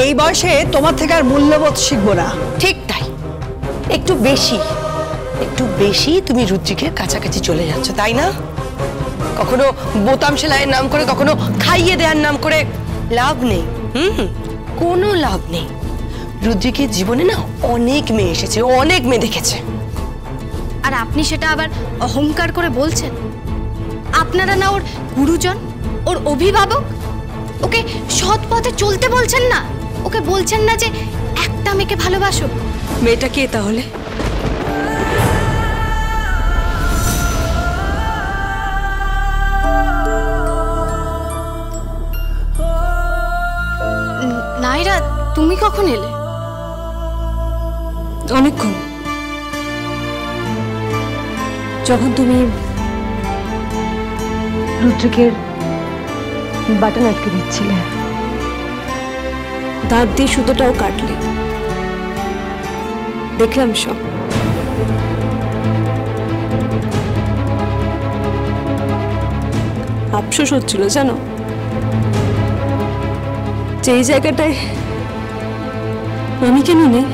এই বয়সে তোমার থেকে আর মূল্যবোধ শিখবো না। ঠিক তাই, একটু বেশি তুমি রুদ্রিকে কাছাকাছি চলে যাচ্ছ, তাই না? কখনো বোতাম সেলাইয়ের নাম করে, কখনো খাইয়ে দেওয়ার নাম করে। লাভ নেই, কোনো লাভ নেই। রুদ্রিকে জীবনে না অনেক মেয়ে এসেছে, অনেক মেয়ে দেখেছে। আর আপনি সেটা আবার অহংকার করে বলছেন? আপনারা না ওর গুরুজন, ওর অভিভাবক? ওকে সৎ পথে চলতে বলছেন না? ওকে বলছেন না যে একটা মেয়েকে ভালোবাসো? মেয়েটা কে তাহলে? নাইরা, তুমি কখন এলে? অনেকক্ষণ। যখন তুমি রুদ্রিকের বাটন আটকে দিচ্ছিলে, দাঁত দিয়ে সুতোটাও কাটলে, দেখলাম সব। আফসোস হচ্ছিল জানো, যে এই জায়গাটায় আমি কেন নেই।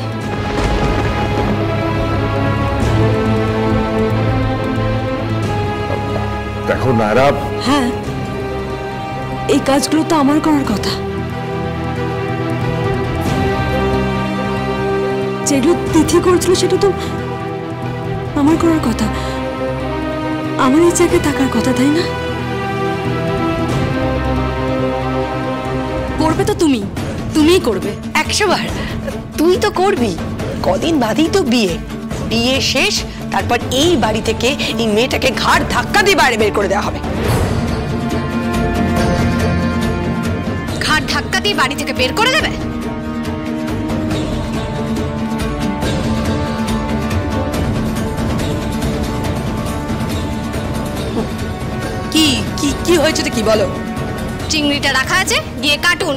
দেখো নায়রা, হ্যাঁ, এই কাজগুলো তো আমার করার কথা। যেগুলো তিথি করেছিল সেটা তো আমার করার কথা। আমার এই জায়গায় থাকার কথা, তাই না? করবে তো তুমিই করবে 100 বার। তুই তো করবি, কদিন বাদেই তো বিয়ে। বিয়ে শেষ, তারপর এই বাড়ি থেকে এই মেয়েটাকে ঘাড় ধাক্কা দিয়ে বাইরে বের করে দেওয়া হবে। ঘাড় ধাক্কা দিয়ে বাড়ি থেকে বের করে দেবে? কি কি কি হয়েছে কি বলো? চিংড়িটা রাখা আছে, গিয়ে কাটুন।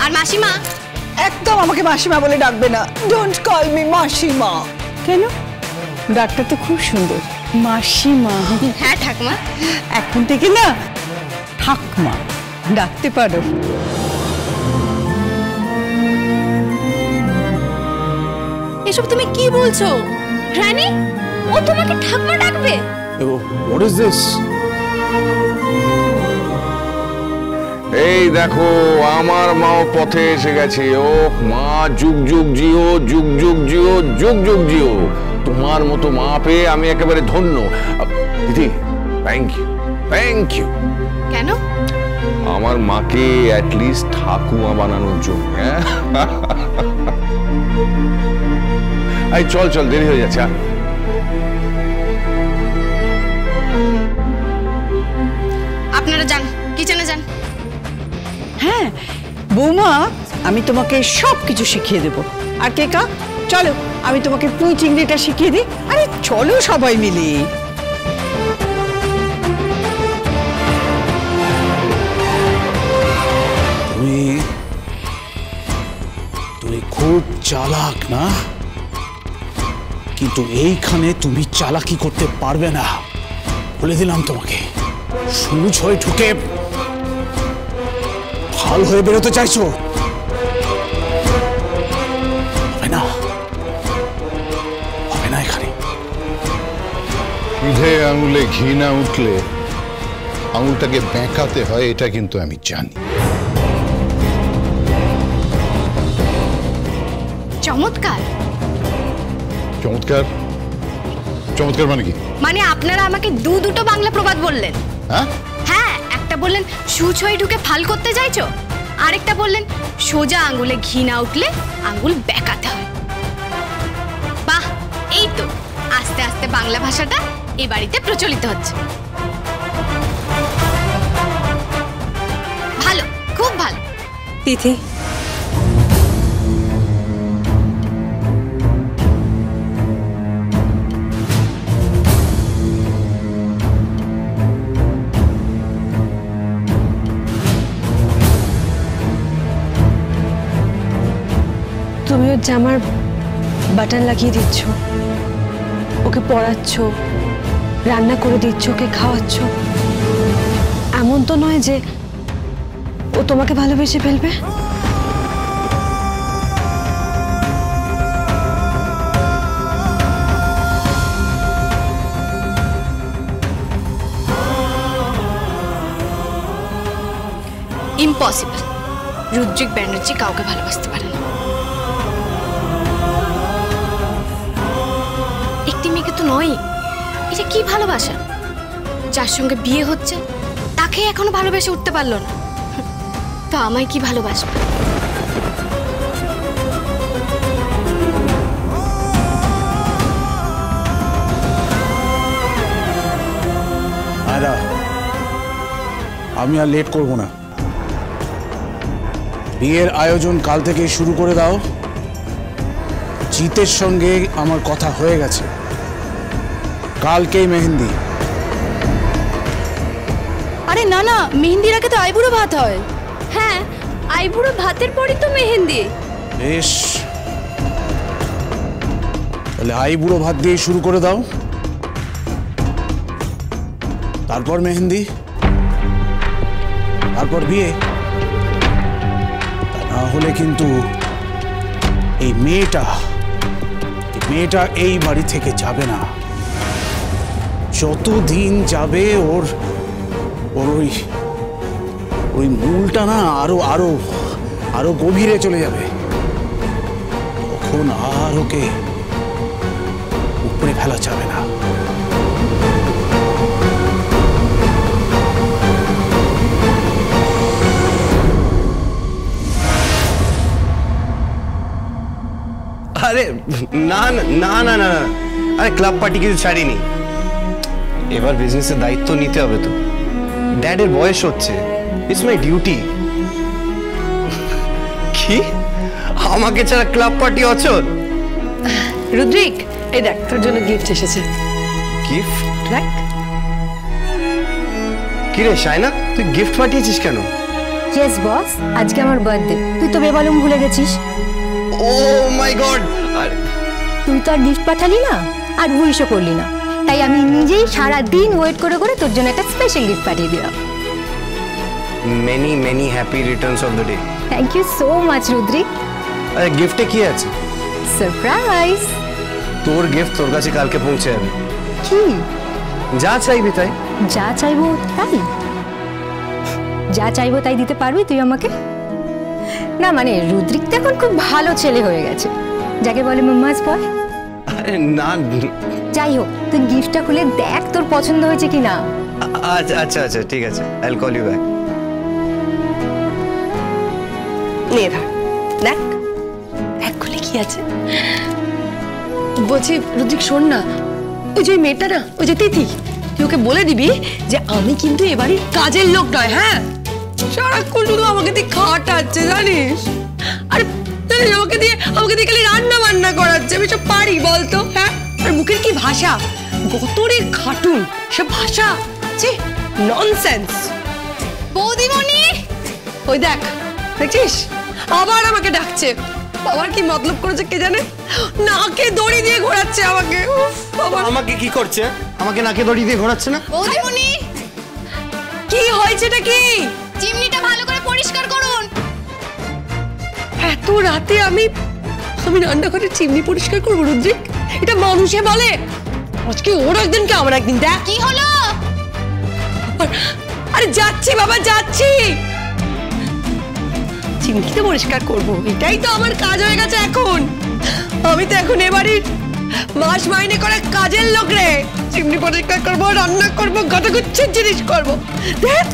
আর মাসিমা, একদম আমাকে মাসিমা বলে ডাকবে না। ডোন্ট কল মি মাসিমা। কেন? ডাকটা তো খুব সুন্দর, মাসিমা। হ্যাঁ ঠাকুমা, এখন থেকে না ঠাকুমা ডাকতে পারো। এসব তুমি কি বলছো রানী? ও তোমাকে ঠাকুমা ডাকবে? What is this? এই দেখো, আমার মাও পথে এসে গেছে। ও মা, যুগ যুগ জিও, যুগ যুগ জিও, যুগ যুগ জিও। তোমার মতো মা পেয়ে আমি একেবারে ধন্য। দিদি, থ্যাংক ইউ। কেন? আমার মাকে অ্যাটলিস্ট ঠাকুমা বানানোর জন্য। এই চল, দেরি হয়ে যাচ্ছে। আপনারা যান, কিচেনে যান। হ্যাঁ বৌমা, আমি তোমাকে সব কিছু শিখিয়ে দেবো। আর কেকা, চলো আমি তোমাকে পুঁই চিংড়িটা শিখিয়ে দিই। আরে চলো সবাই মিলে। তুমি খুব চালাক না, কিন্তু এইখানে তুমি চালাকি করতে পারবে না, বলে দিলাম তোমাকে। সূচ হয়ে ঢুকে ফাল হয়ে বেরোতে চাইছো? হবে না এখানে। পিঠে আঙুলে ঘি না উঠলে আঙুলটাকে বেঁকাতে হয়, এটা কিন্তু আমি জানি। চমৎকার। চমৎকার? চমৎকার মানে কি? মানে আপনারা আমাকে দুটো বাংলা প্রবাদ বললেন। হ্যাঁ, একটা বললেন সূচ হয়ে ঢুকে ফাল করতে চাইছো, আরেকটা বললেন সোজা আঙ্গুলে ঘি না উঠলে আঙ্গুল বেঁকাতে হয়। বাহ, এই তো আস্তে আস্তে বাংলা ভাষাটা এই বাড়িতে প্রচলিত হচ্ছে। ভালো, খুব ভালো। তিথি, তুমি ওর জামার বাটন লাগিয়ে দিচ্ছ, ওকে পড়াচ্ছ, রান্না করে দিচ্ছ, ওকে খাওয়াচ্ছ। এমন তো নয় যে ও ও তোমাকে ভালোবেসে ফেলবে? ইম্পসিবল। রুদ্রিক ব্যানার্জি কাউকে ভালোবাসতে পারে না। একটি মেয়েকে তো নয়, এটা কি ভালোবাসা? যার সঙ্গে বিয়ে হচ্ছে তাকে এখনো ভালোবেসে উঠতে পারলো না, তো আমায় কি ভালোবাসবে? আয়রা, আমি আর লেট করব না। বিয়ের আয়োজন কাল থেকে শুরু করে দাও। জিতের সঙ্গে আমার কথা হয়ে গেছে, কালকেই মেহেন্দি। আরে না না, মেহেন্দির আগে তো আইবুড়ো ভাত হয়। হ্যাঁ, আইবুড়ো ভাতের পরই তো মেহেন্দি। বেশ, তাহলে আইবুড়ো ভাত দিয়ে শুরু করে দাও, তারপর মেহেন্দি, তারপর বিয়ে। না হলে কিন্তু এই মেয়েটা এই বাড়ি থেকে যাবে না। যতদিন যাবে ওর ওই মূলটা না আরো আরো আরো গভীরে চলে যাবে। তখন আর ওকে উপরে ফেলা যাবে না। আরে না না না না না, আরে ক্লাব পার্টি কিছু ছাড়িনি, এবার বিজনেসের দায়িত্ব নিতে হবে। তো ড্যাডের বয়স হচ্ছে, ইটস মাই ডিউটি। কি আমাকে ছাড়া ক্লাব পার্টি অচল? রুদ্রিক, এই দেখ তোর জন্য গিফট এসেছে। গিফট? দেখ। কি রে শায়না, তুই গিফট পাঠিয়েছিস কেন? ইয়েস বস, আজকে আমার বার্থডে। তুই তো বেমালুম ভুলে গেছিস। ও মাই গড! তুই তো আর গিফট পাঠালি না, আর উইশও করলি না, তাই আমি নিজেই সারা দিন ওয়েট করে করে তোর জন্য একটা স্পেশাল গিফট পাঠিয়ে দিলাম। Many many happy returns of the day. Thank you so much Rudrik. আরে গিফটে কি আছে? সারপ্রাইজ। তোর গিফট তোর কাছে কালকে পৌঁছে যাবে। কি? যা চাইবি তাই। যা চাইবো তাই? যা চাইবো তাই দিতে পারবি তুই আমাকে? না মানে রুদ্রিক তো এখন খুব ভালো ছেলে হয়ে গেছে, যাকে বলে মাম্মাস বয়। আরে না, যাই হোক, তুই গিফটটা খুলে দেখ তোর পছন্দ হয়েছে কিনা। আচ্ছা আচ্ছা আচ্ছা, ঠিক আছে, I will call you back. নে ধর, দেখ দেখ খুলে কি আছে। বলছি রুদ্রিক শোন না, ওই যে মেয়েটা না, ওই যে তিথি, তুই ওকে বলে দিবি যে আমি কিন্তু এবারই কাজের লোক নয়। হ্যাঁ, সারাক্ষণ শুধু আমাকে দিয়ে খাটাচ্ছে জানিস, আর জানিস আমাকে দিয়ে খালি রান্না বান্না করাচ্ছে। আমি সব পারি বলতো? হ্যাঁ, আর মুখের কি ভাষা, গতরে খাটুন সব ভাষা, ননসেন্স। বৌদিমণি, ওই দেখ, দেখছিস আবার আমাকে ডাকছে। আবার কি মতলব করেছে কে জানে, নাকে দড়ি দিয়ে ঘোরাচ্ছে আমাকে। আমাকে কি করছে? আমাকে নাকে দড়ি দিয়ে ঘোরাচ্ছে না? বৌদিমণি, কি হয়েছেটা কি? চিমনিটা ভালো করে পরিষ্কার করুন। এত রাতে আমি রান্নাঘরে চিমনি পরিষ্কার করবো রুদ্রিক? এটা মানুষে বলে? আজকে ওর একদিন কে আমার একদিন। দেখ কি হলো? আরে যাচ্ছি বাবা, যাচ্ছি, চিমনিটা পরিষ্কার করবো, এটাই তো আমার কাজ হয়ে গেছে এখন। আমি তো এখন এবারই মাস মাইনে করে কাজের লোক রে। চিমনি পরিষ্কার করবো, রান্না করবো, গতগুচ্ছের জিনিস করবো। দেখ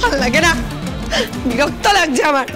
ভালো লাগে না, বিরক্ত লাগছে আমার।